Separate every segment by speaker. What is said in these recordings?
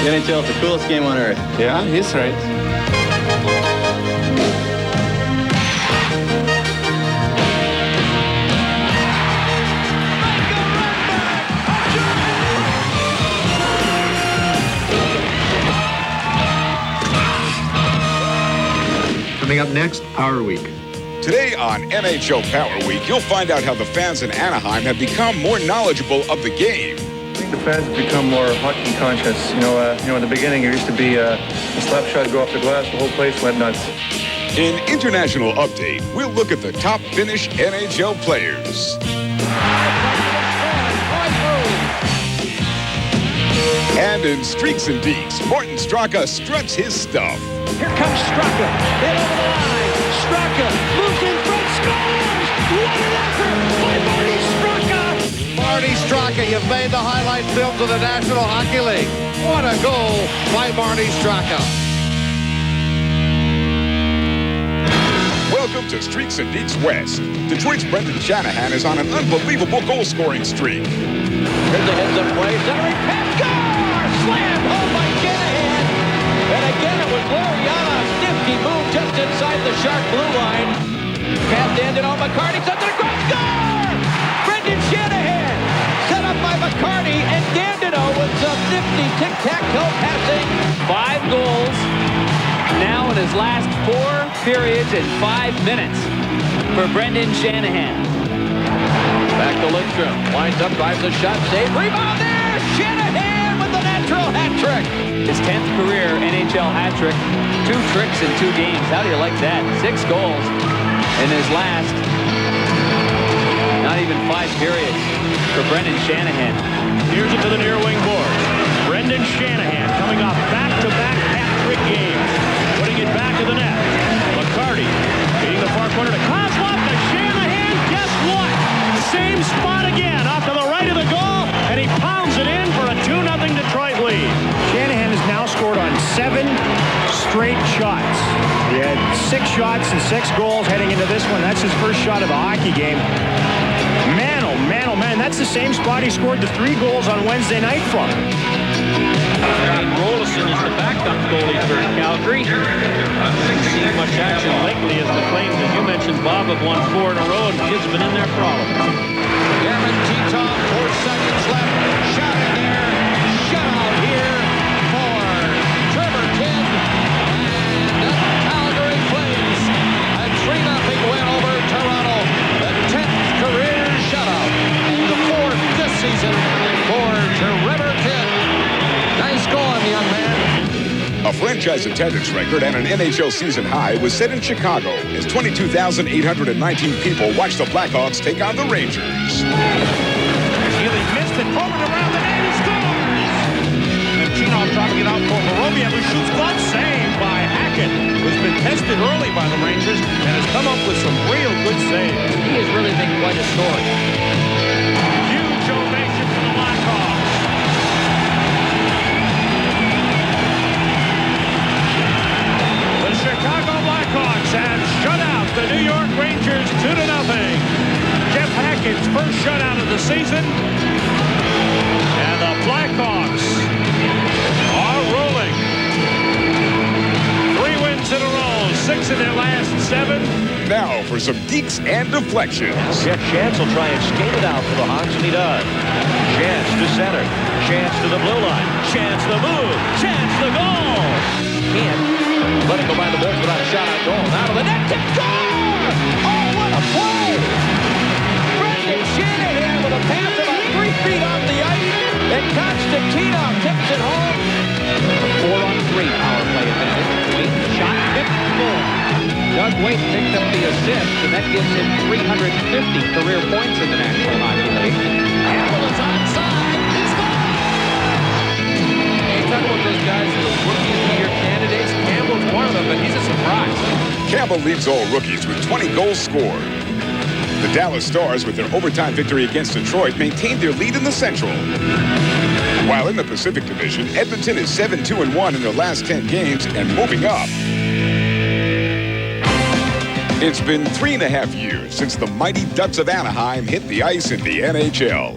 Speaker 1: The NHL is the coolest game on earth.
Speaker 2: Yeah, he's right.
Speaker 3: Coming up next, Power Week.
Speaker 4: Today on NHL PowerWeek, you'll find out how the fans in Anaheim have become more knowledgeable of the game.
Speaker 5: I think the fans have become more hockey conscious. You know, in the beginning, it used to be a slap shot go off the glass, the whole place went nuts.
Speaker 4: In International Update, we'll look at the top Finnish NHL players. And in Streaks and Deeks, Morten Straka struts his stuff.
Speaker 6: Here comes Straka. Hit over the line. Straka moves in front, scores! What an effort by Marty Straka!
Speaker 7: Marty Straka, you've made the highlight film to the National Hockey League. What a goal by Marty Straka.
Speaker 4: Welcome to Streaks and Deeks West. Detroit's Brendan Shanahan is on an unbelievable goal-scoring streak.
Speaker 6: Here's the heads-up play. Centering pass, score! Slam home by Shanahan. And again, it was Loriano's nifty move just inside the Shark blue line. Pass ended on McCarty, sends it across, score! Brendan Shanahan set up by McCarty, and Dandino with some nifty tic-tac-toe passing.
Speaker 8: 5 goals now in his last 4 periods in 5 minutes for Brendan Shanahan.
Speaker 6: Back to Lidstrom. Winds up, drives a shot, save, rebound there! Shanahan with the natural hat trick.
Speaker 8: His 10th career NHL hat trick. 2 tricks in 2 games. How do you like that? 6 goals in his last not even 5 periods for Brendan Shanahan.
Speaker 9: Here's it to the near wing boards. Brendan Shanahan coming off back-to-back hat trick games. Putting it back to the net. McCarty beating the far corner to Kozlov to Shanahan. Guess what? Same spot again off to the right of the goal, and he pounds it in for a 2-0 Detroit lead. Shanahan has now scored on 7 straight shots. He had 6 shots and 6 goals heading into this one. That's his first shot of the hockey game. Man, oh man, oh man, that's the same spot he scored the 3 goals on Wednesday night from.
Speaker 6: Rolison is the backup goalie for Calgary. Hasn't seen much action lately as the Flames, as you mentioned, Bob, have won 4 in a row, and kids have been in there for all of them. Gavin Titov, 4 seconds left. Shot in there. Shutout here for Trevor Kidd. And the Calgary Flames. A 3-0 win over Toronto. The 10th career shutout. The 4th this season for Trevor Kidd. Nice going, young man.
Speaker 4: A franchise attendance record and an NHL season high was set in Chicago as 22,819 people watched the Blackhawks take on the Rangers.
Speaker 9: Healy missed it, forward around the net, he scores! Nemchinov trying to get out for Vorobiev, who shoots glove save by Hackett, who's been tested early by the Rangers and has come up with some real good saves.
Speaker 6: He has really been quite a story.
Speaker 9: Huge ovation for the Blackhawks. The Chicago Blackhawks have shut out the New York Rangers 2-0. Jeff Hackett's first shutout of the season. And the Blackhawks are rolling. 3 wins in a row, 6 in their last 7.
Speaker 4: Now for some deeks and deflections.
Speaker 6: Jeff Chance will try and skate it out for the Hawks, and he does. Chance to center. Chance to the blue line. Chance the move. Chance the goal. Can't let it go by the boards without a shot on goal. Out of the net to score! Oh, what a play! Brendan Shanahan with a pass about 3 feet off the ice. And Konstantinov tips it home. 4-on-3 power play advantage. Waite shot, tipped goal. Doug Waite picked up the assist, and that gives him 350 career points in the National Hockey League. Campbell is onside. He's gone! Hey, talk about those guys that are rookie of the year candidates. Campbell's one of them, but he's a surprise.
Speaker 4: Campbell leads all rookies with 20 goals scored. The Dallas Stars, with their overtime victory against Detroit, maintained their lead in the Central. While in the Pacific Division, Edmonton is 7-2-1 in their last 10 games and moving up. It's been 3.5 years since the mighty Ducks of Anaheim hit the ice in the NHL.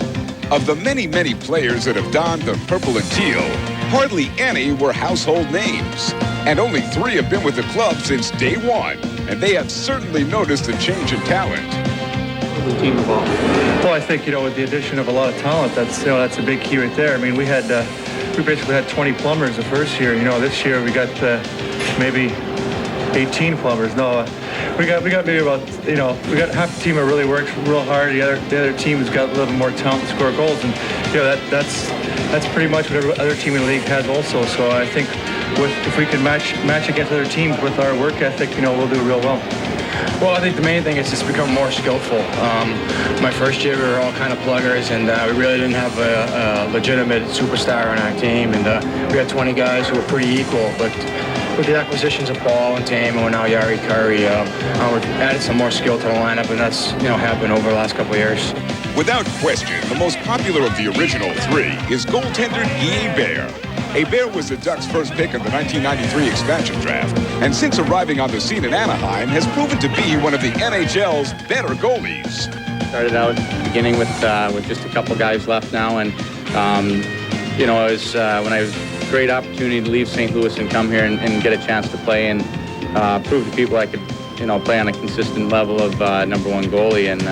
Speaker 4: Of the many, many players that have donned the purple and teal, Hardly any were household names, and only 3 have been with the club since day one, and they have certainly noticed a change in talent.
Speaker 5: Team involved. Well, I think, with the addition of a lot of talent, that's a big key right there. I mean, we basically had 20 plumbers the first year. This year we got maybe 18 plumbers. No, we got maybe about, we got half the team that really works real hard. The other team has got a little more talent to score goals, and that's pretty much what every other team in the league has also. So I think if we can match against other teams with our work ethic, we'll do real well.
Speaker 2: Well, I think the main thing is just become more skillful. My first year, we were all kind of pluggers, and we really didn't have a legitimate superstar on our team. And we had 20 guys who were pretty equal. But with the acquisitions of Paul and Tame, and now Yari Curry, we've added some more skill to the lineup, and that's happened over the last couple of years.
Speaker 4: Without question, the most popular of the original 3 is goaltender Guy Bear. Hebert was the Ducks' first pick in the 1993 expansion draft, and since arriving on the scene in Anaheim, has proven to be one of the NHL's better goalies.
Speaker 1: Started out beginning with just a couple guys left now, and it was when I was great opportunity to leave St. Louis and come here and get a chance to play and prove to people I could play on a consistent level of number 1 goalie, and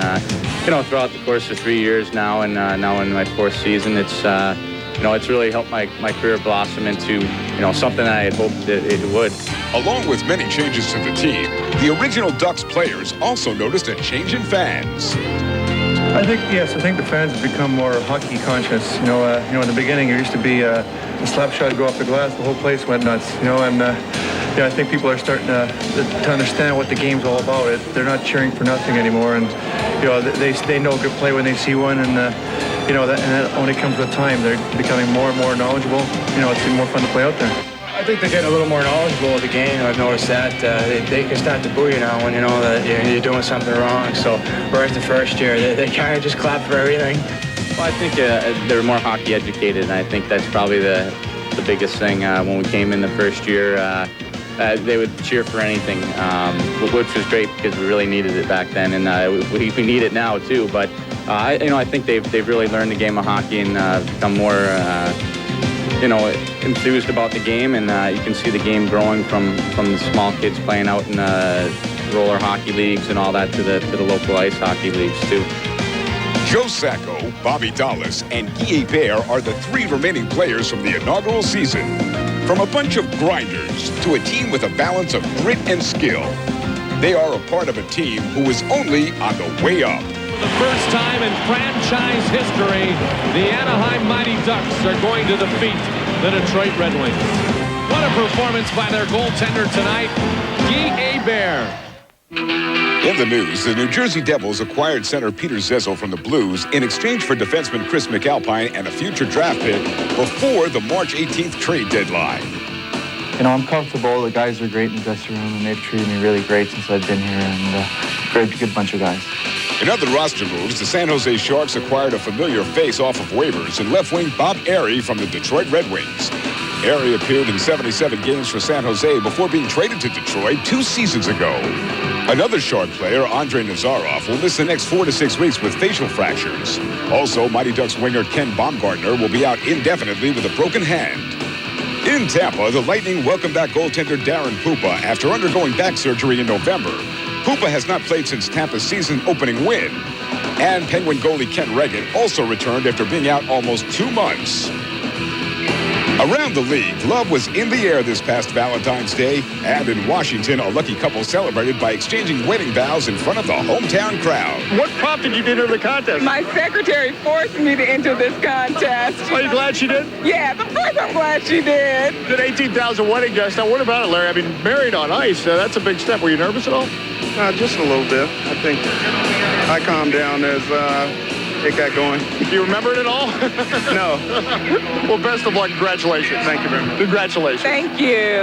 Speaker 1: throughout the course of 3 years now, and now in my 4th season, it's really helped my career blossom into, something I had hoped that it would.
Speaker 4: Along with many changes to the team, the original Ducks players also noticed a change in fans.
Speaker 5: I think the fans have become more hockey conscious. In the beginning, it used to be a slap shot go off the glass, the whole place went nuts, and I think people are starting to understand what the game's all about. They're not cheering for nothing anymore, and they know good play when they see one, and that only comes with time. They're becoming more and more knowledgeable. It's been more fun to play out there.
Speaker 2: I think they're getting a little more knowledgeable of the game. I've noticed that. They can start to boo you now when that you're doing something wrong. So whereas the first year, they kind of just clap for everything.
Speaker 1: Well, I think they're more hockey educated, and I think that's probably the biggest thing. When we came in the first year, they would cheer for anything, which was great because we really needed it back then, and we need it now too. But I think they've really learned the game of hockey and become more enthused about the game, and you can see the game growing from the small kids playing out in roller hockey leagues and all that to the local ice hockey leagues too.
Speaker 4: Joe Sacco, Bobby Dallas, and Guy Hebert are the 3 remaining players from the inaugural season. From a bunch of grinders to a team with a balance of grit and skill, they are a part of a team who is only on the way up.
Speaker 10: For the first time in franchise history, the Anaheim Mighty Ducks are going to defeat the Detroit Red Wings. What a performance by their goaltender tonight, Guy Hebert.
Speaker 4: In the news, the New Jersey Devils acquired center Peter Zezel from the Blues in exchange for defenseman Chris McAlpine and a future draft pick before the March 18th trade deadline.
Speaker 11: I'm comfortable. The guys are great in the dressing room, and they've treated me really great since I've been here, and good bunch of guys.
Speaker 4: In other roster moves, the San Jose Sharks acquired a familiar face off of waivers and left wing Bob Airey from the Detroit Red Wings. Airey appeared in 77 games for San Jose before being traded to Detroit 2 seasons ago. Another Shark player, Andrei Nazarov, will miss the next 4 to 6 weeks with facial fractures. Also, Mighty Ducks winger Ken Baumgartner will be out indefinitely with a broken hand. In Tampa, the Lightning welcome back goaltender Darren Pupa after undergoing back surgery in November. Pupa has not played since Tampa's season-opening win. And Penguin goalie Ken Regan also returned after being out almost 2 months. Around the league, love was in the air this past Valentine's Day, and in Washington, a lucky couple celebrated by exchanging wedding vows in front of the hometown crowd.
Speaker 9: What prompted you to enter the contest?
Speaker 12: My secretary forced me to enter this contest.
Speaker 9: Are you glad she did?
Speaker 12: Yeah, of course I'm glad she did.
Speaker 9: Did 18,000 wedding guests. Now, what about it, Larry? I mean, married on ice, that's a big step. Were you nervous at all?
Speaker 13: Just a little bit. I think I calmed down as it got going.
Speaker 9: Do you remember it at all?
Speaker 13: No.
Speaker 9: Well, best of luck. Congratulations.
Speaker 13: Thank you very much.
Speaker 9: Congratulations.
Speaker 12: Thank you.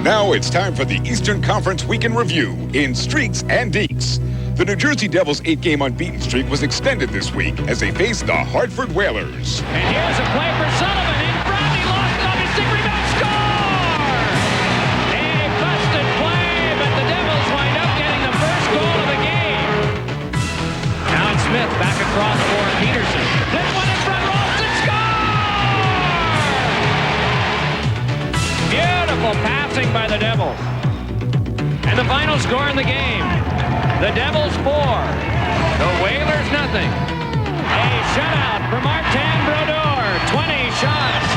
Speaker 4: Now it's time for the Eastern Conference Weekend Review in Streaks and Deeks. The New Jersey Devils' 8-game unbeaten streak was extended this week as they faced the Hartford Whalers.
Speaker 10: And here's a play for Sullivan. And Bradley lost it on his stick rebound. Score! A busted play, but the Devils wind up getting the first goal of the game.
Speaker 8: score in the game. The Devils 4. The Whalers nothing. A shutout for Martin Brodeur. 20 shots,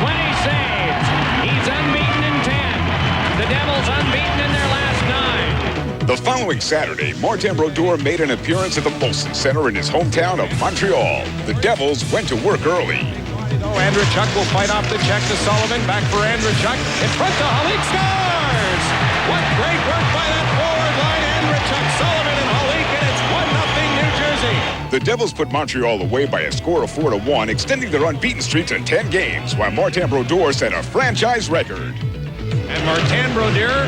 Speaker 8: 20 saves. He's unbeaten in 10. The Devils unbeaten in their last 9.
Speaker 4: The following Saturday, Martin Brodeur made an appearance at the Molson Center in his hometown of Montreal. The Devils went to work early.
Speaker 14: Andrechuk will fight off the check to Sullivan. Back for Andrechuk. In front to Halik. Scores! What great work by that forward line. Andrechuk, Sullivan, and Halik, and it's 1-0 New Jersey.
Speaker 4: The Devils put Montreal away by a score of 4-1, extending their unbeaten streak to 10 games, while Martin Brodeur set a franchise record.
Speaker 14: And Martin Brodeur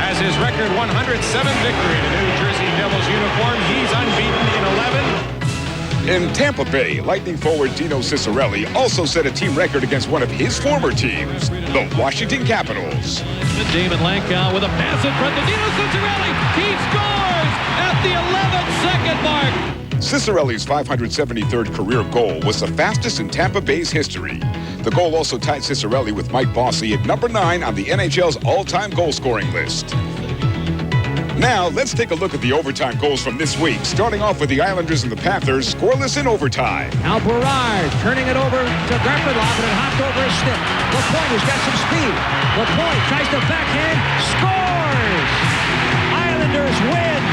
Speaker 14: has his record 107th victory in a New Jersey Devils uniform. He's unbeaten in 11.
Speaker 4: In Tampa Bay, Lightning forward Dino Ciccarelli also set a team record against one of his former teams, the Washington Capitals.
Speaker 10: Damon Lankow with a pass in front to Dino Ciccarelli. He scores at the 11-second mark.
Speaker 4: Ciccarelli's 573rd career goal was the fastest in Tampa Bay's history. The goal also tied Ciccarelli with Mike Bossy at number 9 on the NHL's all-time goal-scoring list. Now, let's take a look at the overtime goals from this week, starting off with the Islanders and the Panthers, scoreless in overtime.
Speaker 15: Now Berard turning it over to Garpenlov, and it hopped over a stick. LaPointe has got some speed. LaPointe tries to backhand, scores! Islanders win!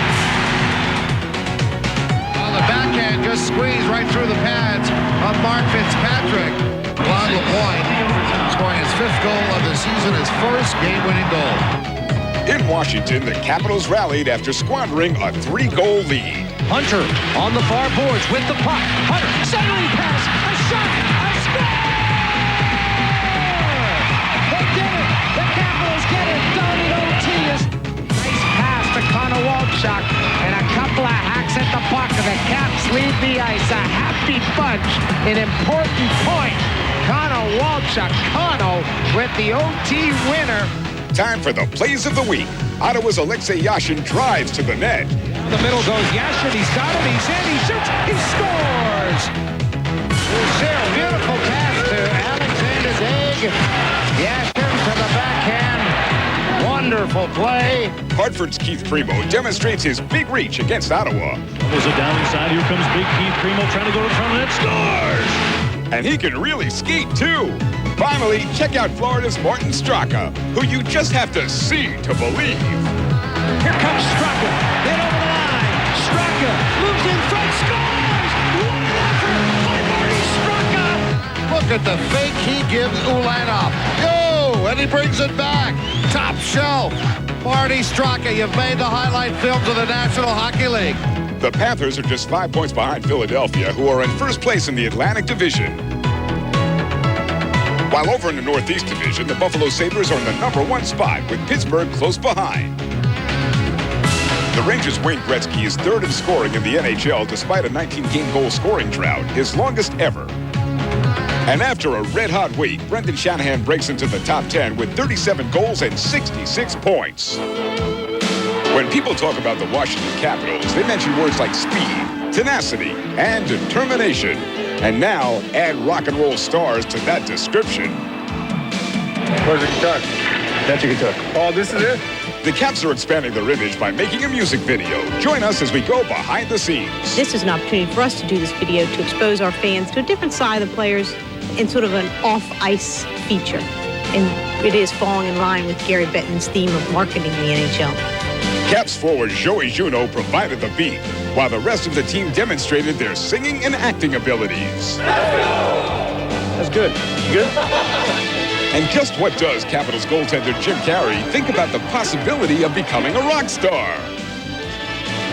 Speaker 7: Well, the backhand just squeezed right through the pads of Mark Fitzpatrick. Claude LaPointe scoring his 5th goal of the season, his first game-winning goal.
Speaker 4: In Washington, the Capitals rallied after squandering a 3-goal lead.
Speaker 15: Hunter on the far boards with the puck. Hunter, centering pass, a shot, a score! They did it! The Capitals get it done in OT. Nice pass to Connor Walchuk, and a couple of hacks at the puck, and the Caps leave the ice. A happy bunch, an important point. Connor Walchuk, with the OT winner.
Speaker 4: Time for the plays of the week. Ottawa's Alexei Yashin drives to the net.
Speaker 15: The middle goes Yashin. He's got it. He's in. He shoots. He scores. Beautiful pass to Alexander Daigle. Yashin to the backhand. Wonderful play.
Speaker 4: Hartford's Keith Primo demonstrates his big reach against Ottawa.
Speaker 9: Was it down inside? Here comes big Keith Primo trying to go to front of net. Scores!
Speaker 4: And he can really skate, too. Finally, check out Florida's Martin Straka, who you just have to see to believe.
Speaker 15: Here comes Straka. In over the line. Straka moves in front, scores! What an effort by Marty Straka! Look at the fake he gives Ulanov. Go! And he brings it back. Top shelf. Marty Straka, you've made the highlight films of the National Hockey League.
Speaker 4: The Panthers are just 5 points behind Philadelphia, who are in first place in the Atlantic Division. While over in the Northeast Division, the Buffalo Sabres are in the #1 spot, with Pittsburgh close behind. The Rangers' Wayne Gretzky is 3rd in scoring in the NHL despite a 19-game goal-scoring drought, his longest ever. And after a red-hot week, Brendan Shanahan breaks into the top 10 with 37 goals and 66 points. When people talk about the Washington Capitals, they mention words like speed, tenacity, and determination. And now, add rock and roll stars to that description.
Speaker 2: Where's the guitar? That's your guitar. Oh, this is it?
Speaker 4: The Caps are expanding their image by making a music video. Join us as we go behind the scenes.
Speaker 16: This is an opportunity for us to do this video to expose our fans to a different side of the players in sort of an off-ice feature. And it is falling in line with Gary Bettman's theme of marketing the NHL.
Speaker 4: Caps forward Joey Juneau provided the beat, while the rest of the team demonstrated their singing and acting abilities.
Speaker 2: That's good. Good?
Speaker 4: And just what does Capitals goaltender Jim Carey think about the possibility of becoming a rock star?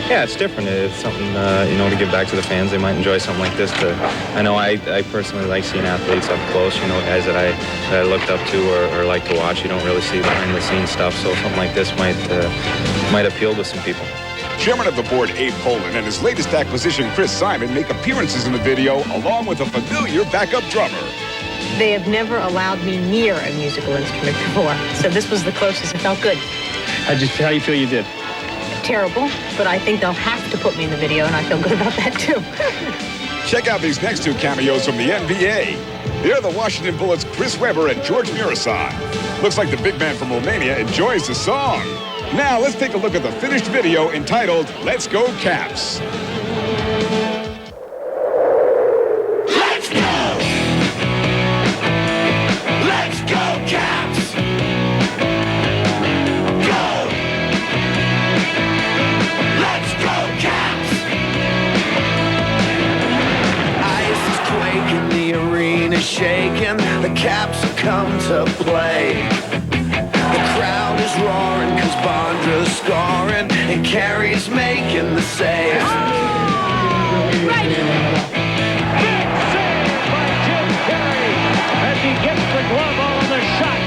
Speaker 17: Yeah, it's different. It's something, to give back to the fans. They might enjoy something like this. I know I personally like seeing athletes up close, guys that I looked up to or like to watch. You don't really see behind-the-scenes stuff, so something like this might appeal to some people.
Speaker 4: Chairman of the board, Abe Poland, and his latest acquisition, Chris Simon, make appearances in the video along with a familiar backup drummer.
Speaker 16: They have never allowed me near a musical instrument before, so this was the closest. It felt good.
Speaker 2: How you feel you did?
Speaker 16: Terrible, but I think they'll have to put me in the video, and I feel good about that, too.
Speaker 4: Check out these next 2 cameos from the NBA. They're the Washington Bullets' Chris Webber and George Murasov. Looks like the big man from Romania enjoys the song. Now let's take a look at the finished video entitled Let's Go Caps.
Speaker 15: Let's go! Let's go, Caps! Go! Let's go, Caps! Ice is quaking, the arena's shaking, the Caps have come to play. The crowd is roaring cause Bondra's scoring and Carey's making the save.
Speaker 8: Big save by Jim Carey as he gets the glove on the shot.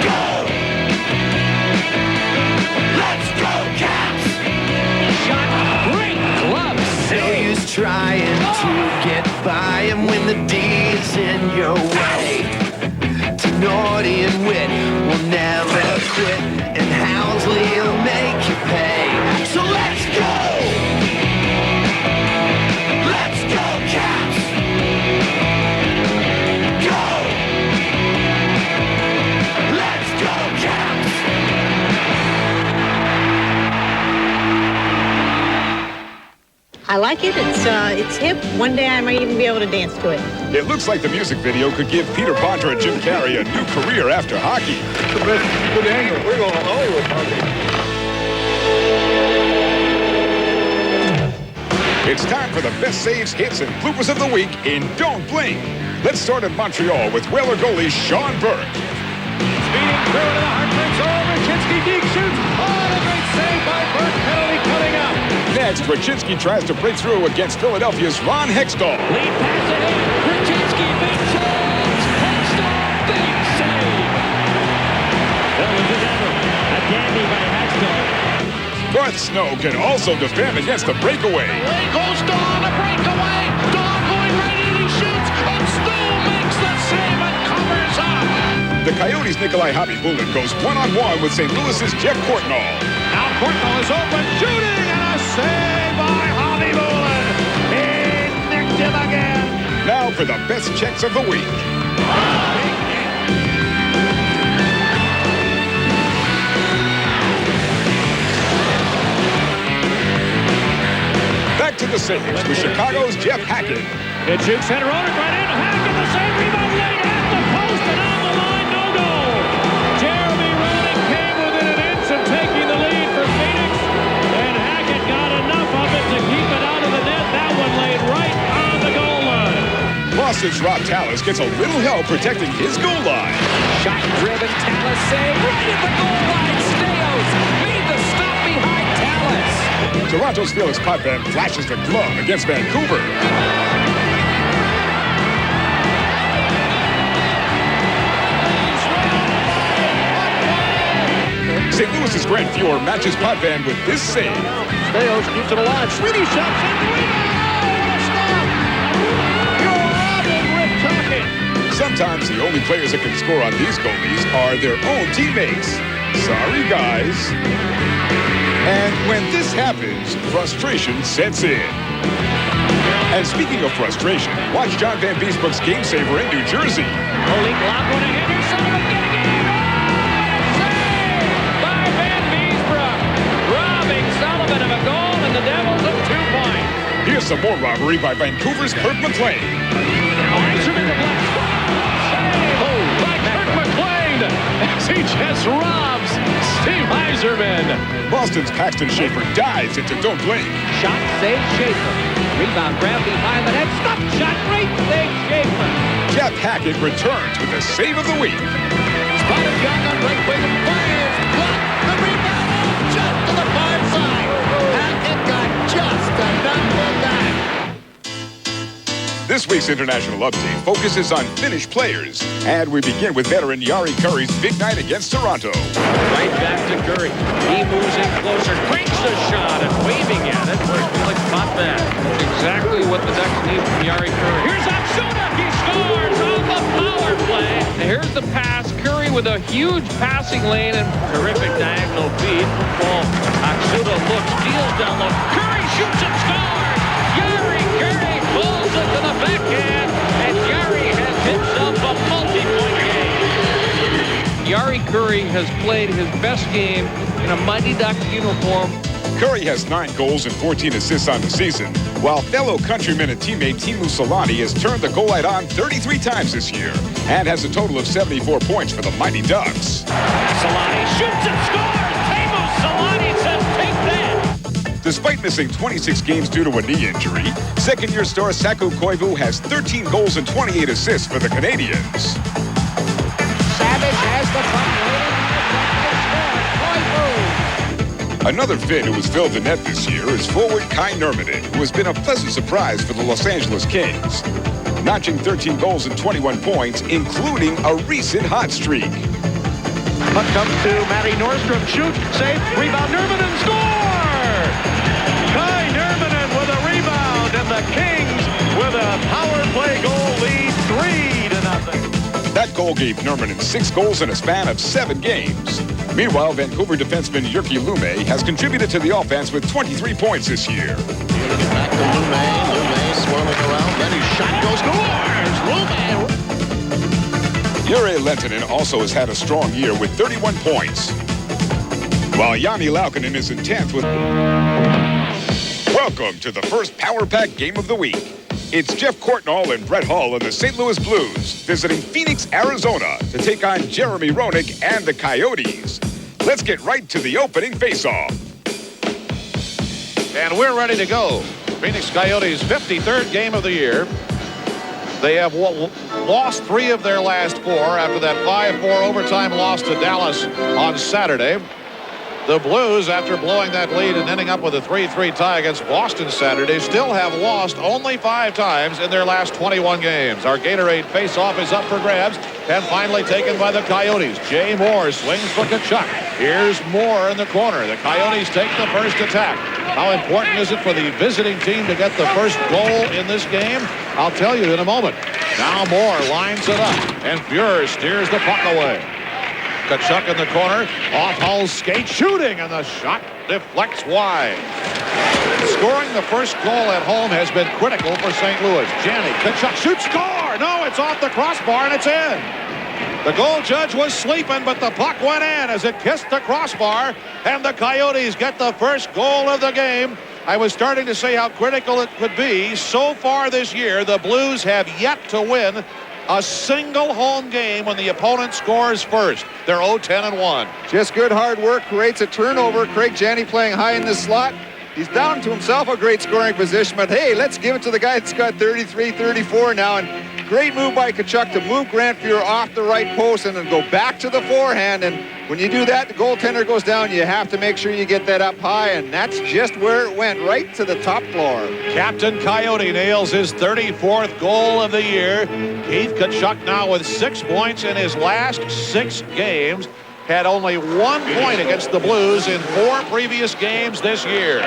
Speaker 15: Go! Let's go, Caps!
Speaker 8: Shot, great glove
Speaker 15: No use trying to get by him when the D is in your way. Naughty and wit will never quit, and Housley will make you pay. So let's go! Let's go, Caps! Go! Let's go, Caps!
Speaker 16: I like it. It's hip. One day I might even be able to dance to it.
Speaker 4: It looks like the music video could give Peter Bondra and Jim Carey a new career after hockey.
Speaker 5: Good angle. We're going to Hollywood hockey.
Speaker 4: It's time for the best saves, hits, and bloopers of the week in Don't Blink. Let's start in Montreal with Whaler goalie Sean Burke.
Speaker 9: Speeding through to the Hartford zone. Raczynski deep shoots. Oh, a great save by Burke. Penalty coming up.
Speaker 4: Next, Raczynski tries to break through against Philadelphia's Ron Hextall.
Speaker 8: Lead pass it in. Raczynski, big chance. Hextall, big save. That was his effort. A dandy by Hextall.
Speaker 4: But Snow can also defend against the breakaway.
Speaker 15: Away goes Dawn, a breakaway. Dawn going right in, he shoots, and Snow makes the save and covers up.
Speaker 4: The Coyotes' Nikolai Hobby-Bulin goes one-on-one with St. Louis's Jeff Courtnall.
Speaker 9: Now Courtnall is open, shooting, and a save by Hobby-Bulin. He nicked him again.
Speaker 4: Now for the best checks of the week. Back to the saves with Chicago's Jeff Hackett.
Speaker 9: It shoots center on it right in. Hackett the save, rebound late at the post and on the line, no goal. Jeremy Roenick came within an inch of taking the lead for Phoenix, and Hackett got enough of it to keep it out of the net. That one laid right on the goal line.
Speaker 4: Boston's Rob Tallis gets a little help protecting his goal line.
Speaker 8: Shot driven, Tallis save right at the goal line. Steos made the stop behind Tallis.
Speaker 4: Toronto's Felix Potvin flashes the glove against Vancouver. St. Louis's Grant Fuhr matches Potvin with this save.
Speaker 9: Steos keeps it alive. Sweeney shots in the rebound. You're robbing Rick Tocchet.
Speaker 4: Sometimes the only players that can score on these goalies are their own teammates. Sorry, guys. And when this happens, frustration sets in. And speaking of frustration, watch John Van Beesbrook's game saver in New Jersey.
Speaker 8: Holy block one ahead. Here's Sullivan getting in. Oh, save by Van Beesbrook. Robbing Sullivan of a goal, and the Devils have 2 points.
Speaker 4: Here's some more robbery by Vancouver's Kirk McLean.
Speaker 8: Eiserman to Black. Save by Kirk McLean
Speaker 10: as he just robs Steve Eiserman.
Speaker 4: Boston's Paxton Schaefer dives into Don't Blink.
Speaker 8: Shot, save, Schaefer. Rebound, grab behind the net. Stop shot, great save, Schaefer.
Speaker 4: Jeff Hackett returns with the save of the week.
Speaker 15: Spotted Young on right wing and fires. Block the rebound. Oh, just to the far side. Hackett got just enough of that.
Speaker 4: This week's International Update focuses on Finnish players. And we begin with veteran Jari Kurri's big night against Toronto.
Speaker 8: Right back to Curry. He moves in closer, cranks the shot, and waving at it for Felix Potvin. That's exactly what the Ducks need from Jari Kurri. Here's Aksuda. He scores on the power play. And here's the pass. Curry with a huge passing lane and terrific diagonal feed. Well, Aksuda looks, deals down low. Curry shoots and scores. Jari Kurri pulls it to the backhand, and Jari has himself a multi-point game. Jari
Speaker 10: Curry has played his best game in a Mighty Duck uniform.
Speaker 4: Curry has 9 goals and 14 assists on the season, while fellow countryman and teammate Teemu Selanne has turned the goal light on 33 times this year and has a total of 74 points for the Mighty Ducks.
Speaker 8: Selanne shoots and scores. Teemu Selanne says, take that.
Speaker 4: Despite missing 26 games due to a knee injury, second-year star Saku Koivu has 13 goals and 28 assists for the Canadiens.
Speaker 15: Savage has the puck
Speaker 4: Another Finn who has filled the net this year is forward Kai Nurminen, who has been a pleasant surprise for the Los Angeles Kings, notching 13 goals and 21 points, including a recent hot streak.
Speaker 8: Puck comes to Matty Nordstrom. Shoot, save, rebound, Nurminen, score! Kai Nurminen with a rebound, and the Kings with a power play goal lead, 3-0.
Speaker 4: That goal gave Nurminen 6 goals in a span of 7 games. Meanwhile, Vancouver defenseman Jyrki Lumme has contributed to the offense with 23 points this year.
Speaker 7: Back to Lumme. Lumme swirling around. Then his shot goes Lumme.
Speaker 4: Jere Lehtinen also has had a strong year with 31 points. While Jani Laukkanen is in 10th with... Welcome to the first Power Pack Game of the Week. It's Jeff Courtnall and Brett Hull of the St. Louis Blues visiting Phoenix, Arizona to take on Jeremy Roenick and the Coyotes. Let's get right to the opening faceoff.
Speaker 18: And we're ready to go. Phoenix Coyotes' 53rd game of the year. They have lost 3 of their last 4 after that 5-4 overtime loss to Dallas on Saturday. The Blues, after blowing that lead and ending up with a 3-3 tie against Boston Saturday, still have lost only 5 times in their last 21 games. Our Gatorade face-off is up for grabs and finally taken by the Coyotes. Jay Moore swings for Tkachuk. Here's Moore in the corner. The Coyotes take the first attack. How important is it for the visiting team to get the first goal in this game? I'll tell you in a moment. Now Moore lines it up, and Fuhr steers the puck away. Tkachuk in the corner, off Hull's skate, shooting, and the shot deflects wide. Scoring the first goal at home has been critical for St. Louis. Jani, Tkachuk shoots, score! No, it's off the crossbar, and it's in. The goal judge was sleeping, but the puck went in as it kissed the crossbar, and the Coyotes get the first goal of the game. I was starting to say how critical it could be. So far this year, the Blues have yet to win a single home game when the opponent scores first. They're 0-10-1.
Speaker 11: Just good hard work creates a turnover. Craig Jani playing high in the slot. He's down to himself a great scoring position, but hey, let's give it to the guy that's got 33, 34 now. And great move by Tkachuk to move Grant Fuhr off the right post and then go back to the forehand. And when you do that, the goaltender goes down. You have to make sure you get that up high, and that's just where it went, right to the top floor.
Speaker 18: Captain Coyote nails his 34th goal of the year. Keith Tkachuk now with 6 points in his last 6 games. Had only 1 point against the Blues in 4 previous games this year.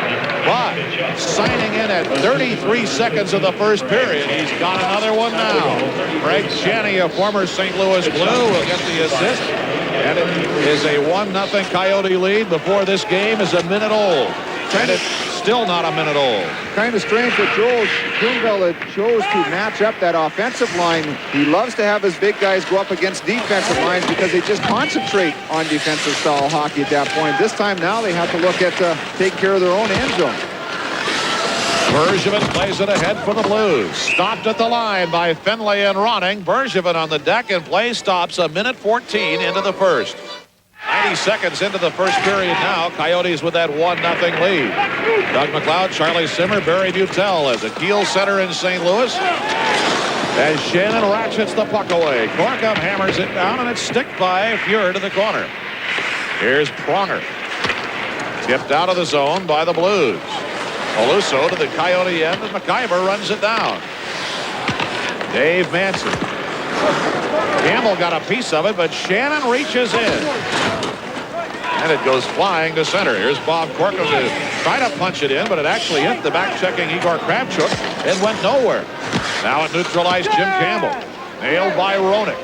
Speaker 18: But signing in at 33 seconds of the first period, he's got another one now. Craig Jani, a former St. Louis Blue, will get the assist. And it is a 1-0 Coyote lead before this game is a minute old. And it's still not a minute old.
Speaker 11: Kind of strange that Joel Grunwald chose to match up that offensive line. He loves to have his big guys go up against defensive lines because they just concentrate on defensive style hockey at that point. This time now they have to look at taking care of their own end zone.
Speaker 18: Bergevin plays it ahead for the Blues. Stopped at the line by Finlay and Ronning. Bergevin on the deck, and play stops a minute 14 into the first. 90 seconds into the first period now. Coyotes with that 1-0 lead. Doug McLeod, Charlie Simmer, Barry Butel as a Kiel center in St. Louis. As Shannon ratchets the puck away. Corkum hammers it down, and it's sticked by Fuhr to the corner. Here's Pronger. Tipped out of the zone by the Blues. Oluso to the Coyote end, and McIver runs it down. Dave Manson. Campbell got a piece of it, but Shannon reaches in. And it goes flying to center. Here's Bob Corkum to try to punch it in, but it actually hit the back-checking Igor Kravchuk and went nowhere. Now it neutralized Jim Campbell. Nailed by Roenick.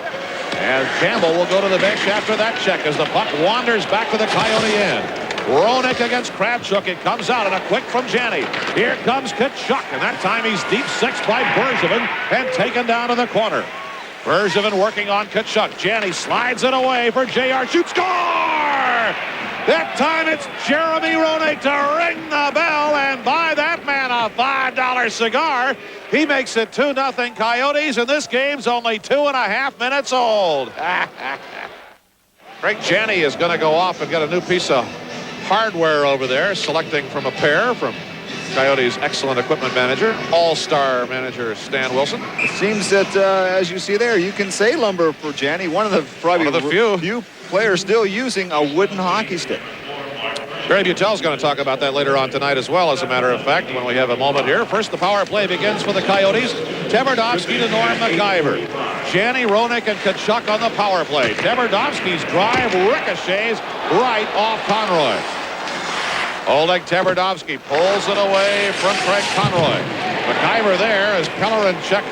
Speaker 18: And Campbell will go to the bench after that check as the puck wanders back to the Coyote end. Roenick against Kravchuk. It comes out, and a quick from Jani. Here comes Tkachuk, and that time he's deep 6 by Bergevin and taken down to the corner. Bergevin working on Tkachuk. Janney slides it away for JR. Shoots, score! That time it's Jeremy Roenick to ring the bell and buy that man a $5 cigar. He makes it 2-0 Coyotes, and this game's only 2.5 minutes old. Craig Janney is going to go off and get a new piece of hardware over there, selecting from a pair from Coyotes' excellent equipment manager, all-star manager Stan Wilson.
Speaker 11: It seems that, as you see there, you can say lumber for Janney. One of the few players still using a wooden hockey stick.
Speaker 18: Barry Butel's going to talk about that later on tonight as well, as a matter of fact, when we have a moment here. First, the power play begins for the Coyotes. Tverdovsky to Norm MacIver. Janney, Roenick, and Tkachuk on the power play. Tverdovsky's drive ricochets right off Conroy. Oleg Tverdovsky pulls it away from Craig Conroy. MacIver there as Pellerin checked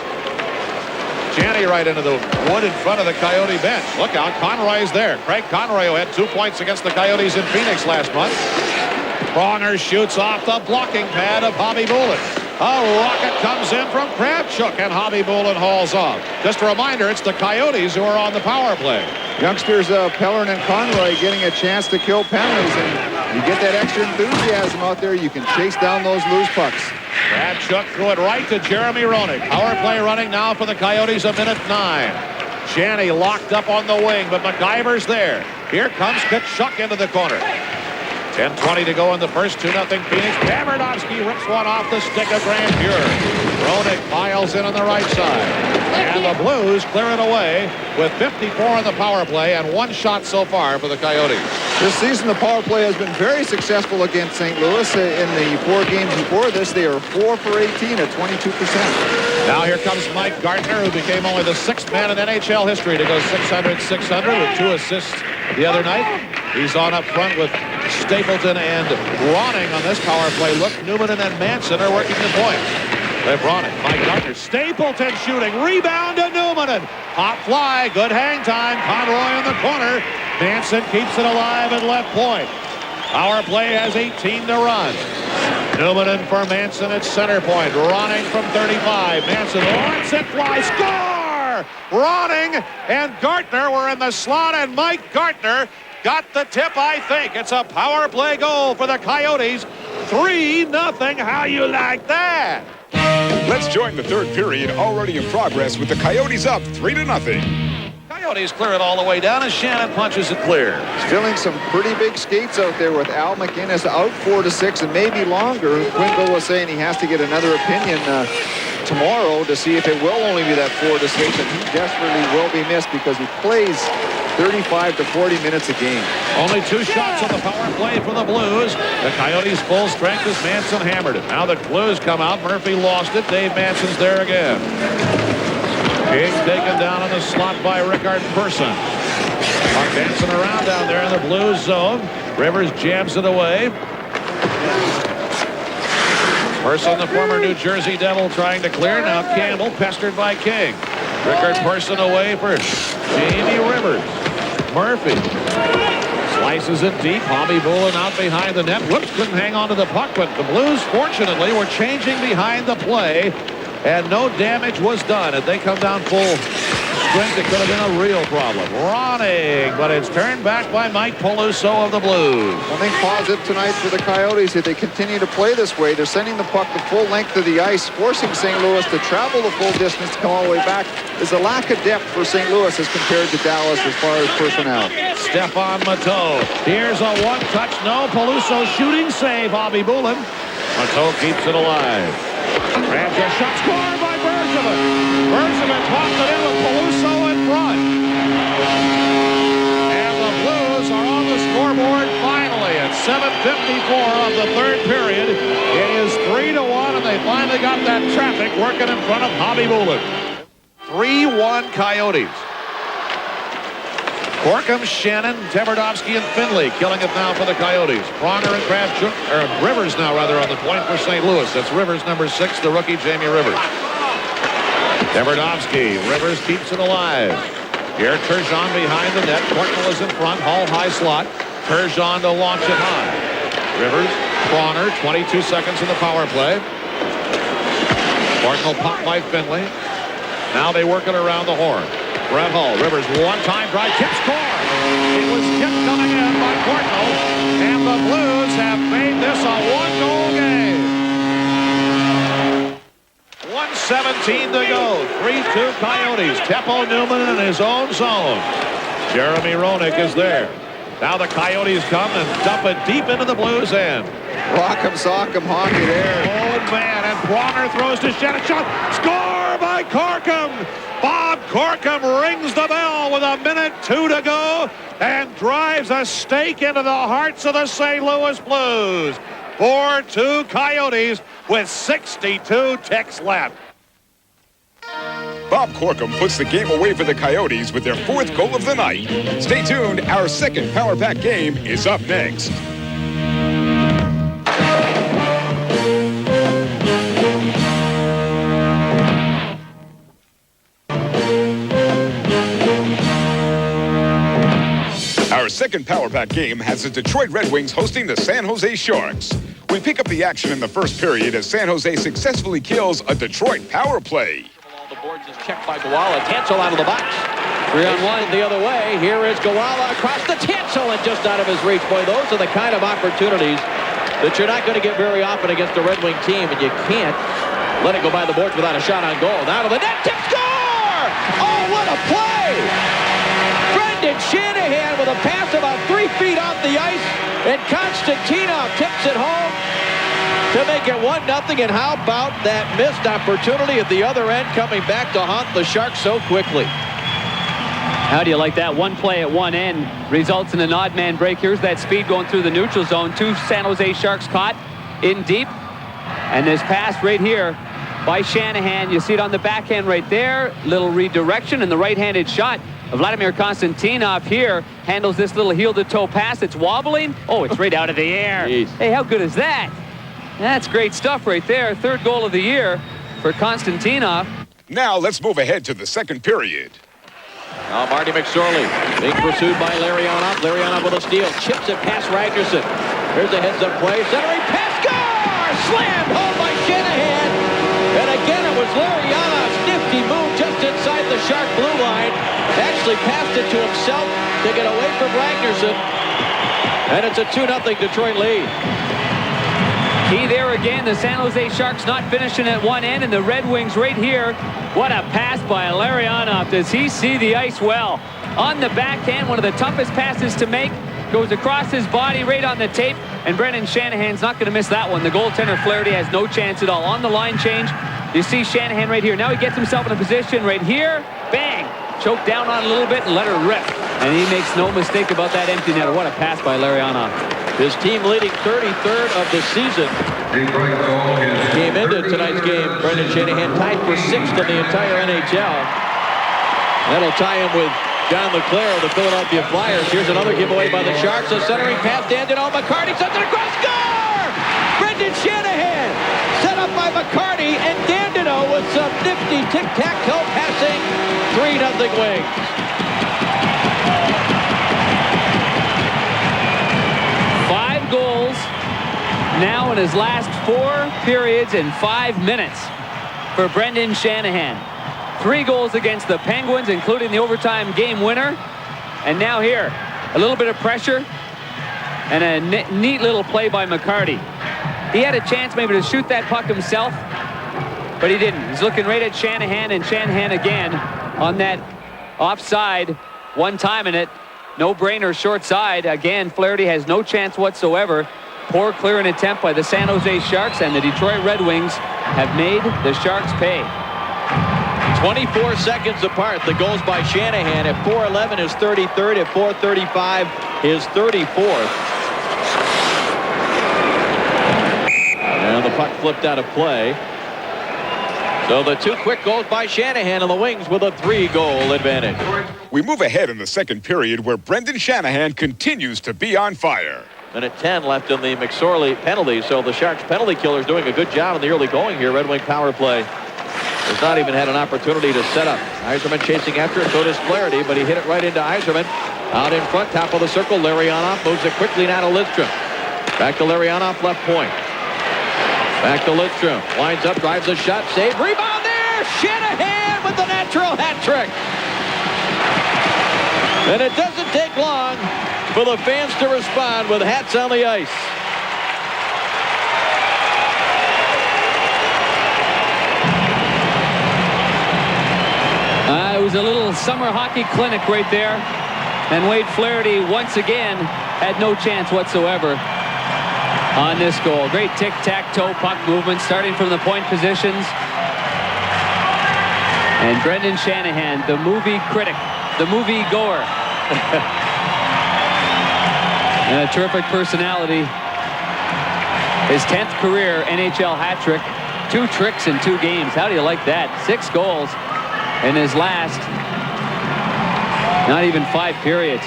Speaker 18: Janney right into the wood in front of the Coyote bench. Look out, Conroy's there. Craig Conroy, who had 2 points against the Coyotes in Phoenix last month. Pronger shoots off the blocking pad of Bobby Boulin. A rocket comes in from Kravchuk, and Bobby Boulin hauls off. Just a reminder, it's the Coyotes who are on the power play.
Speaker 11: Youngsters Pellerin and Conroy getting a chance to kill penalties, and you get that extra enthusiasm out there. You can chase down those loose pucks.
Speaker 18: Kravchuk threw it right to Jeremy Roenick. Power play running now for the Coyotes, a minute 9. Janney locked up on the wing, but MacIver's there. Here comes Tkachuk into the corner. 10:20 to go in the first. 2-0 Phoenix. Tverdovsky rips one off the stick of Grant Fuhr. Roenick piles in on the right side. And the Blues clear it away with 54 on the power play and 1 shot so far for the Coyotes.
Speaker 11: This season, the power play has been very successful against St. Louis. In the 4 games before this, they are 4 for 18 at 22%.
Speaker 18: Now here comes Mike Gartner, who became only the 6th man in NHL history to go 600-600 with 2 assists the other night. He's on up front with Stapleton and Ronning on this power play. Look, Newman and Manson are working the point. They've Ronning, Mike Gartner, Stapleton shooting, rebound to Newman, hot fly, good hang time, Conroy in the corner. Manson keeps it alive at left point. Power play has 18 to run. Newman for Manson at center point. Ronning from 35. Manson lets it fly. Score! Ronning and Gartner were in the slot, and Mike Gartner got the tip, I think. It's a power play goal for the Coyotes. 3-0. How you like that?
Speaker 4: Let's join the third period already in progress with the Coyotes up 3-0.
Speaker 18: Coyotes clear it all the way down, and Shannon punches it clear.
Speaker 11: He's filling some pretty big skates out there with Al McInnes out 4 to 6 and maybe longer. Quinville was saying he has to get another opinion tomorrow to see if it will only be that 4 to 6, and he desperately will be missed because he plays 35 to 40 minutes a game.
Speaker 18: Only 2 shots on the power play for the Blues. The Coyotes full strength as Manson hammered it. Now the Blues come out. Murphy lost it. Dave Manson's there again. King taken down in the slot by Rickard Persson. Puck dancing around down there in the Blues zone. Rivers jams it away. Persson, the former New Jersey Devil, trying to clear. Now Campbell pestered by King. Rickard Persson away for Jamie Rivers. Murphy slices it deep. Bobby Boulin out behind the net. Whoops, couldn't hang on to the puck, but the Blues, fortunately, were changing behind the play, and no damage was done. If they come down full strength, it could have been a real problem. Ronning, but it's turned back by Mike Peluso of the Blues.
Speaker 11: I think positive tonight for the Coyotes, if they continue to play this way, they're sending the puck the full length of the ice, forcing St. Louis to travel the full distance to come all the way back. There's a lack of depth for St. Louis as compared to Dallas as far as personnel.
Speaker 18: Stefan Matteau. Here's a one-touch, no. Peluso shooting save, Bobby Boulin. Matteau keeps it alive. Ramsey shot scored by Bergevin. Bergevin popped it in with Peluso in front. And the Blues are on the scoreboard finally at 7:54 of the third period. It is 3-1, and they finally got that traffic working in front of Bobby Boulin. 3-1 Coyotes. Corkum, Shannon, Tverdovsky, and Finley killing it now for the Coyotes. Pronger and Kravchuk, or Rivers now rather, on the point for St. Louis. That's Rivers, number 6, the rookie Jamie Rivers. Tverdovsky, Rivers keeps it alive. Here Turgeon behind the net. Corknell is in front, Hall high slot. Turgeon to launch it high. Rivers, Pronger, 22 seconds in the power play. Corknell popped by Finley. Now they work it around the horn. Brett Hull. Rivers one-time drive, tip score. It was tipped coming in by Portnoy, and the Blues have made this a one-goal game. 1:17 to go. 3-2 Coyotes. Teppo Newman in his own zone. Jeremy Roenick is there. Now the Coyotes come and dump it deep into the Blues' end.
Speaker 11: Rock'em, sock'em, hockey there.
Speaker 18: Oh, man, and Pronger throws to Shannon. Shot. Score by Corkum. Bob Corkum rings the bell with 1:02 to go and drives a stake into the hearts of the St. Louis Blues. 4-2 Coyotes with 62 ticks left.
Speaker 4: Bob Corkum puts the game away for the Coyotes with their 4th goal of the night. Stay tuned. Our second Power Pack game is up next. Our second Power Pack game has the Detroit Red Wings hosting the San Jose Sharks. We pick up the action in the first period as San Jose successfully kills a Detroit power play.
Speaker 6: The boards is checked by Gawala. Tansel out of the box. 3-on-1 the other way. Here is Gawala across the Tansel and just out of his reach. Boy, those are the kind of opportunities that you're not going to get very often against a Red Wing team, and you can't let it go by the boards without a shot on goal. Now to the net. Tip score! Oh, what a play! Brendan Shanahan with a pass about 3 feet off the ice, and Konstantinov tips it home to make it 1-0. And how about that missed opportunity at the other end coming back to haunt the Sharks so quickly?
Speaker 19: How do you like that? One play at one end results in an odd man break. Here's that speed going through the neutral zone. 2 San Jose Sharks caught in deep. And this pass right here by Shanahan. You see it on the backhand right there. Little redirection, and the right-handed shot. Vladimir Konstantinov here handles this little heel-to-toe pass. It's wobbling. Oh, it's right out of the air.
Speaker 6: Jeez.
Speaker 19: Hey, how good is that? That's great stuff right there. 3rd goal of the year for Konstantinov.
Speaker 4: Now let's move ahead to the second period.
Speaker 6: Now Marty McSorley being pursued by Larionov. Larionov with a steal. Chips it past Ragnarsson. Here's a heads-up play. Centering pass. Score! Slammed home by Shanahan. And again, it was Larionov's nifty move just inside the Shark blue line. Actually passed it to himself to get away from Ragnarsson. And it's a 2-0 Detroit lead.
Speaker 19: Key there again, the San Jose Sharks not finishing at one end, and the Red Wings right here. What a pass by Larionov. Does he see the ice well? On the backhand, one of the toughest passes to make. Goes across his body right on the tape, and Brendan Shanahan's not going to miss that one. The goaltender Flaherty has no chance at all. On the line change, you see Shanahan right here. Now he gets himself in a position right here. Bang! Choked down on it a little bit and let her rip. And he makes no mistake about that empty netter. What a pass by Larionov.
Speaker 6: His team leading 33rd of the season. Came into tonight's game. Brendan Shanahan tied for 6th in the entire NHL. That'll tie him with John LeClaire of the Philadelphia Flyers. Here's another giveaway by the Sharks. A centering pass to Dandino. McCarty sends it across. Score! Brendan Shanahan set up by McCarty, and Dandino with some nifty tic-tac-toe passing. 3-0 Wings.
Speaker 19: Goals now in his last 4 periods in 5 minutes for Brendan Shanahan. 3 goals against the Penguins, including the overtime game winner. And now here, a little bit of pressure and a neat little play by McCarty. He had a chance maybe to shoot that puck himself, but he didn't. He's looking right at Shanahan, and Shanahan again on that offside, one time in it. No-brainer short side. Again, Flaherty has no chance whatsoever. Poor clearing attempt by the San Jose Sharks, and the Detroit Red Wings have made the Sharks pay.
Speaker 6: 24 seconds apart. The goals by Shanahan at 4:11 his 33rd, at 4:35 his 34th. And the puck flipped out of play. So the 2 quick goals by Shanahan, and the Wings with a 3-goal advantage.
Speaker 4: We move ahead in the second period where Brendan Shanahan continues to be on fire.
Speaker 6: Minute 10 left in the McSorley penalty, so the Sharks penalty killer's doing a good job in the early going here. Red Wing power play has not even had an opportunity to set up. Yzerman chasing after it, so does Flaherty, but he hit it right into Yzerman. Out in front, top of the circle, Larionov moves it quickly now to Lidstrom. Back to Larionov, left point. Back to Lidstrom. Lines up, drives a shot, save, rebound there! Shanahan with the natural hat trick. And it doesn't take long for the fans to respond with hats on the ice.
Speaker 19: It was a little summer hockey clinic right there. And Wade Flaherty once again had no chance whatsoever on this goal. Great tic-tac-toe puck movement starting from the point positions. And Brendan Shanahan, the movie critic, the movie goer. And a terrific personality. His 10th career NHL hat trick. 2 tricks in 2 games. How do you like that? 6 goals in his last not even 5 periods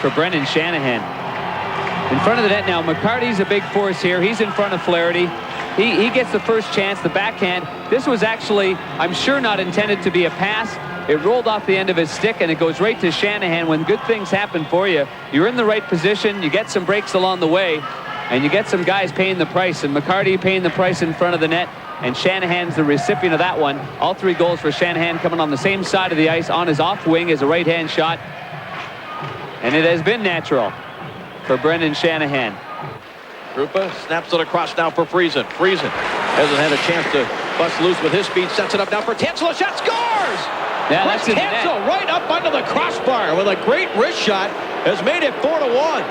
Speaker 19: for Brendan Shanahan. In front of the net now, McCarty's a big force here. He's in front of Flaherty. He gets the first chance, the backhand. This was actually, I'm sure, not intended to be a pass. It rolled off the end of his stick, and it goes right to Shanahan. When good things happen for you, you're in the right position, you get some breaks along the way, and you get some guys paying the price. And McCarty paying the price in front of the net, and Shanahan's the recipient of that one. All 3 goals for Shanahan coming on the same side of the ice on his off wing as a right-hand shot. And it has been natural for Brendan Shanahan.
Speaker 6: Krupa snaps it across now for Friesen. Friesen hasn't had a chance to bust loose with his speed. Sets it up now for Tansel. A shot, scores!
Speaker 19: Yeah, that's in the net.
Speaker 6: Tansel right up under the crossbar with a great wrist shot has made it 4-1.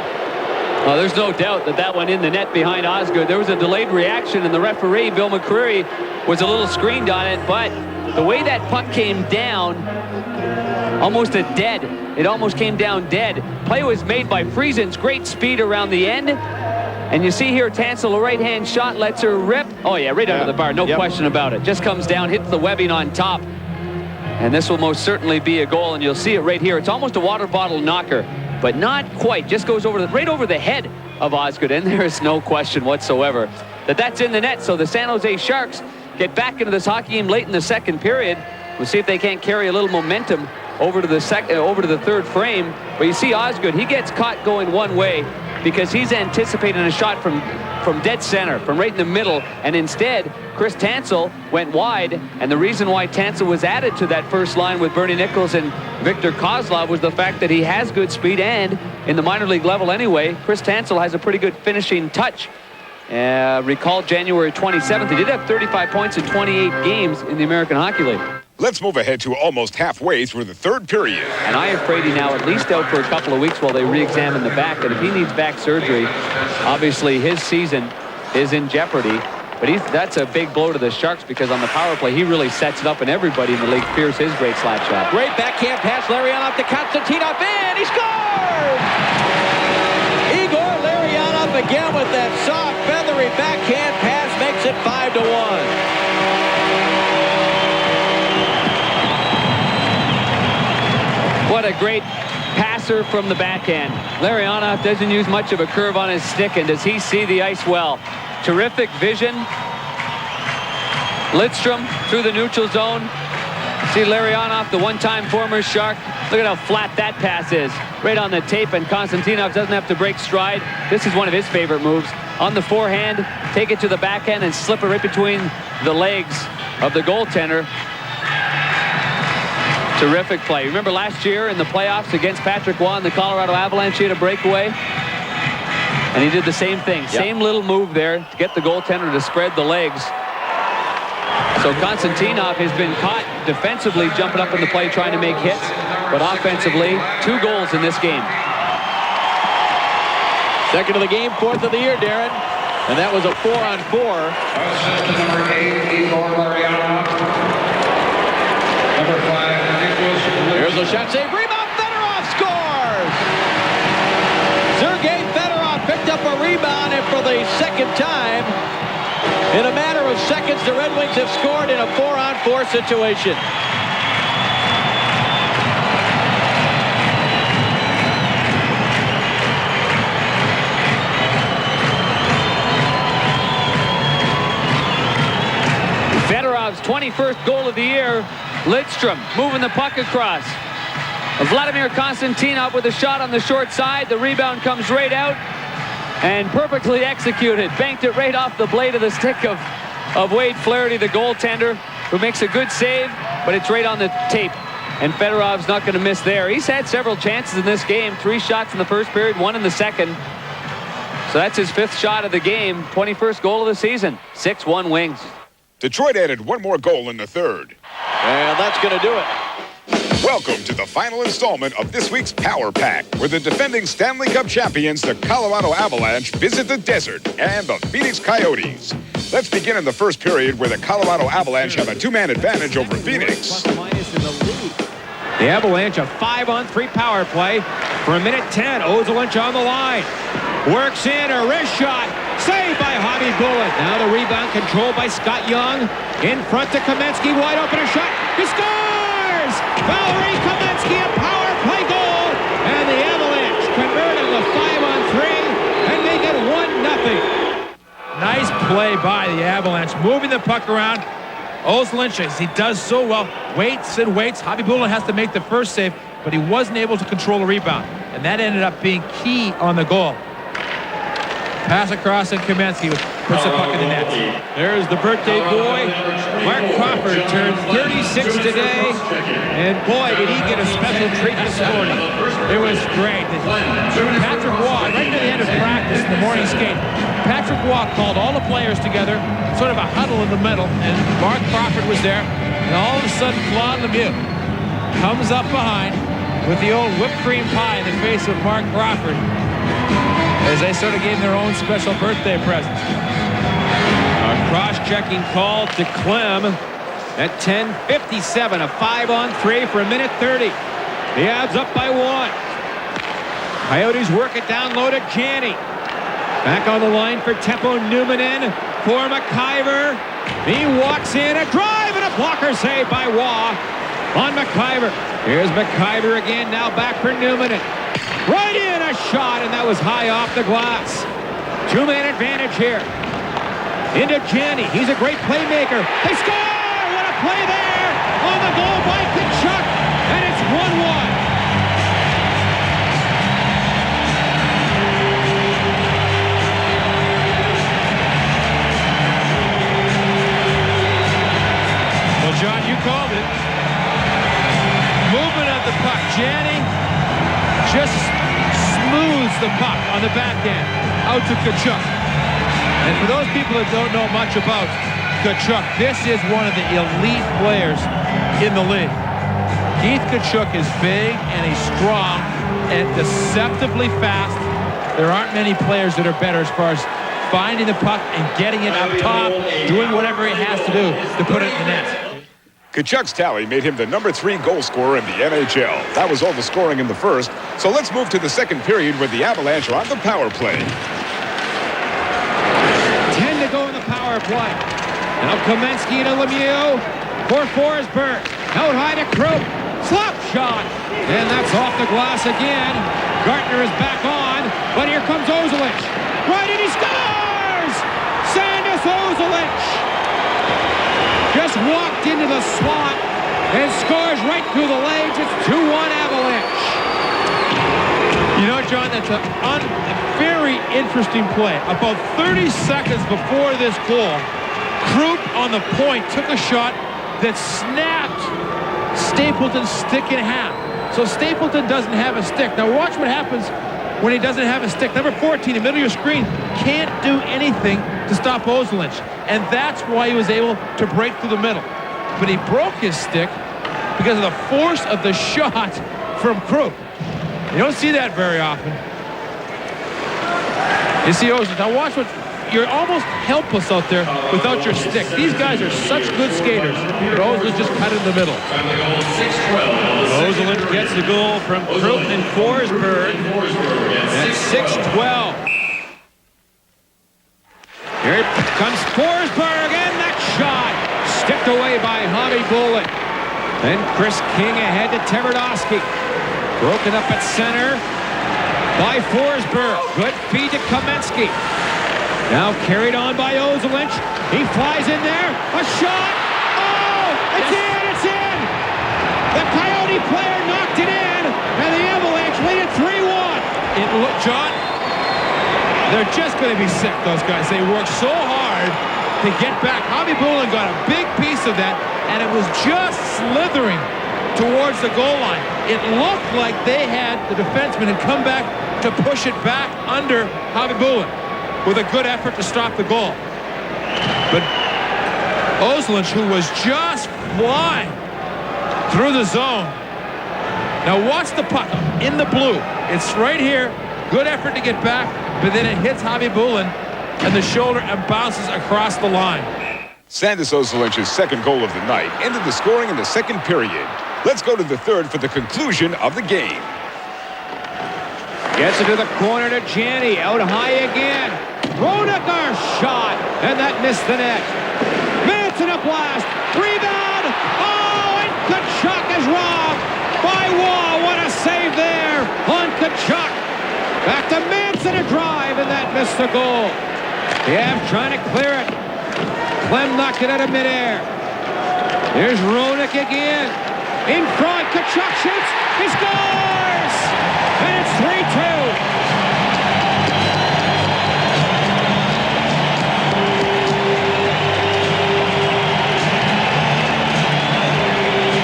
Speaker 19: Well, there's no doubt that that went in the net behind Osgood. There was a delayed reaction, and the referee, Bill McCreary, was a little screened on it, but the way that puck came down, almost a dead. It almost came down dead. Play was made by Friesen's great speed around the end. And you see here, Tansel, a right-hand shot, lets her rip. Oh, yeah, right under the bar, no question about it. Just comes down, hits the webbing on top. And this will most certainly be a goal, and you'll see it right here. It's almost a water bottle knocker, but not quite. Just goes over right over the head of Osgood, and there is no question whatsoever that that's in the net. So the San Jose Sharks get back into this hockey game late in the second period. We'll see if they can't carry a little momentum over to the third frame. But you see Osgood, he gets caught going one way because he's anticipating a shot from dead center, from right in the middle, and instead Chris Tansel went wide. And the reason why Tansel was added to that first line with Bernie Nichols and Victor Kozlov was the fact that he has good speed, and in the minor league level anyway, Chris Tansel has a pretty good finishing touch. Recall January 27th, he did have 35 points in 28 games in the American Hockey League.
Speaker 4: Let's move ahead to almost halfway through the third period.
Speaker 19: And I am afraid he now at least out for a couple of weeks while they re-examine the back. And if he needs back surgery, obviously his season is in jeopardy. But that's a big blow to the Sharks, because on the power play, he really sets it up, and everybody in the league fears his great slap shot.
Speaker 6: Great backhand pass, Larionov to Konstantinov, and he scored! Igor Larionov again with that soft, feathery backhand pass makes it 5-1.
Speaker 19: What a great passer from the backhand. Larionov doesn't use much of a curve on his stick, and does he see the ice well? Terrific vision. Lidstrom through the neutral zone. See Larionov, the one-time former Shark. Look at how flat that pass is. Right on the tape, and Konstantinov doesn't have to break stride. This is one of his favorite moves. On the forehand, take it to the backhand and slip it right between the legs of the goaltender. Terrific play. Remember last year in the playoffs against Patrick Waugh and the Colorado Avalanche, he had a breakaway? And he did the same thing. Yep. Same little move there to get the goaltender to spread the legs. So Konstantinov has been caught defensively jumping up in the play trying to make hits, but offensively, 2 goals in this game.
Speaker 6: Second of the game, 4th of the year, Darren. And that was a 4-on-4.
Speaker 20: Assistant number 8, Igor Larionov. Number 5,
Speaker 6: Here's a shot save, rebound, Fedorov scores! Sergei Fedorov picked up a rebound, and for the second time in a matter of seconds, the Red Wings have scored in a 4-on-4 situation.
Speaker 19: Fedorov's 21st goal of the year. Lidstrom moving the puck across. Vladimir Konstantinov with a shot on the short side. The rebound comes right out and perfectly executed. Banked it right off the blade of the stick of Wade Flaherty, the goaltender, who makes a good save, but it's right on the tape. And Fedorov's not going to miss there. He's had several chances in this game. 3 shots in the first period, 1 in the second. So that's his 5th shot of the game. 21st goal of the season. 6-1 Wings.
Speaker 4: Detroit added 1 more goal in the third.
Speaker 6: And that's going to do it.
Speaker 4: Welcome to the final installment of this week's Power Pack, where the defending Stanley Cup champions, the Colorado Avalanche, visit the desert and the Phoenix Coyotes. Let's begin in the first period, where the Colorado Avalanche have a 2-man advantage over Phoenix.
Speaker 8: The Avalanche a 5-on-3 power play for 1:10. Ozolinsh on the line. Works in a wrist shot. Saved by Hobby Bullet. Now the rebound controlled by Scott Young. In front to Kamensky. Wide open a shot. He scores! Valerie Kamensky, a power play goal. And the Avalanche convert on the 5-on-3 and make it 1-0.
Speaker 9: Nice play by the Avalanche, moving the puck around. Ozolinsh, as he does so well, waits and waits. Hobby Bullet has to make the first save, but he wasn't able to control the rebound. And that ended up being key on the goal. Pass across, and Kamensky puts the puck in the net.
Speaker 8: There's the birthday boy. Mark Crawford turned 36 today. And boy, did he get a special treat this morning. It was great. Patrick Waugh, right at the end of practice in the morning skate, Patrick Waugh called all the players together, sort of a huddle in the middle, and Mark Crawford was there. And all of a sudden, Claude Lemieux comes up behind with the old whipped cream pie in the face of Mark Crawford, as they sort of gave their own special birthday present. A cross-checking call to Clem at 10:57. A 5-on-3 for 1:30. The Avs up by 1. Coyotes work it down low to Janney. Back on the line for Teppo Numminen for McIver. He walks in, a drive and a blocker save by Waugh on McIver. Here's McIver again, now back for Numminen. Right in, a shot, and that was high off the glass. 2-man advantage here. Into Janney. He's a great playmaker. They score! What a play there on the goal by Tkachuk, and it's 1-1. Well, John, you called it. Movement of the puck. Janney just smooths the puck on the backhand out to Tkachuk. And for those people that don't know much about Tkachuk, this is one of the elite players in the league. Keith Tkachuk is big and he's strong and deceptively fast. There aren't many players that are better as far as finding the puck and getting it up top, doing whatever he has to do to put it in the net.
Speaker 4: Tkachuk's tally made him the #3 goal scorer in the NHL. That was all the scoring in the first. So let's move to the second period, where the Avalanche are on the power play.
Speaker 8: 10 to go in the power play. Now Kamensky to Lemieux for Forsberg. Out high to Krupp. Slap shot. And that's off the glass again. Gartner is back on. But here comes Ozolinsh. Right, and he scores! Sandis Ozolinsh just walked into the slot and scores right through the legs. It's 2-1 Avalanche.
Speaker 9: You know, John, that's a very interesting play. About 30 seconds before this goal, Krupp on the point took a shot that snapped Stapleton's stick in half. So Stapleton doesn't have a stick. Now watch what happens when he doesn't have a stick. Number 14, in the middle of your screen, can't do anything to stop Ozolinsh. And that's why he was able to break through the middle. But he broke his stick because of the force of the shot from Krupp. You don't see that very often. You see Ozolinsh. Now watch what... You're almost helpless out there without your stick. These guys are such good skaters. But Ozolinsh just cut in the middle.
Speaker 8: Ozolinsh gets the goal from Krupp and Forsberg. That's 6-12. Here comes Forsberg, and that shot sticked away by Hobby Bullet. Then Chris King ahead to Tverdovsky. Broken up at center by Forsberg. Good feed to Kamensky. Now carried on by Ozolinsh. He flies in there. A shot. Oh, it's in, it's in. The Coyote player knocked it in, and the Avalanche lead it 3-1.
Speaker 9: John, they're just going to be sick, those guys. They worked so hard to get back. Hobby Bullet got a big piece of that, and it was just slithering
Speaker 21: towards the goal line. It looked like they had, the defenseman had come back to push it back under Khabibulin with a good effort to stop the goal. But Oslund, who was just flying through the zone. Now watch the puck in the blue. It's right here. Good effort to get back, but then it hits Khabibulin and the shoulder and bounces across the line.
Speaker 4: Sandis Ozolinch's second goal of the night ended the scoring in the second period. Let's go to the third for the conclusion of the game.
Speaker 8: Gets it to the corner to Janney. Out high again. Roenicker shot, and that missed the net. Manson a blast. Rebound. Oh, and Tkachuk is robbed by Waugh. What a save there on Tkachuk. Back to Manson, a drive, and that missed the goal. Yeah, trying to clear it. Clem knocked it out of midair. Here's Roenick again. In front, Tkachuk shoots. He scores! And it's 3-2.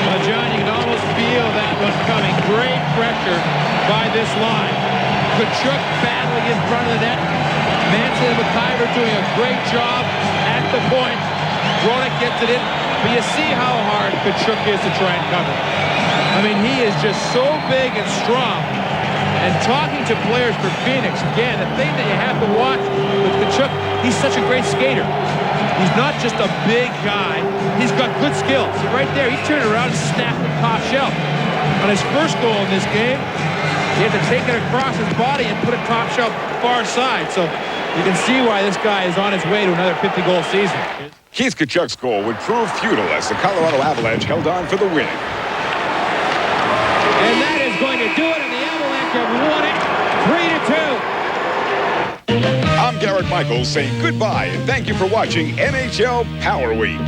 Speaker 8: Well, John, you can almost feel that one coming. Great pressure by this line. Tkachuk battling in front of the net. Manson and McIver doing a great job at the point. Roenick gets it in, but you see how hard Tkachuk is to try and cover. I mean, he is just so big and strong. And talking to players for Phoenix, again, the thing that you have to watch with Tkachuk, he's such a great skater. He's not just a big guy. He's got good skills. Right there, he turned around and snapped the top shelf. On his first goal in this game, he had to take it across his body and put it top shelf far side. So you can see why this guy is on his way to another 50-goal season.
Speaker 4: Keith Tkachuk's goal would prove futile as the Colorado Avalanche held on for the win.
Speaker 8: And that is going to do it, and the Avalanche have won it 3-2.
Speaker 4: I'm Garrett Michaels saying goodbye and thank you for watching NHL Power Week.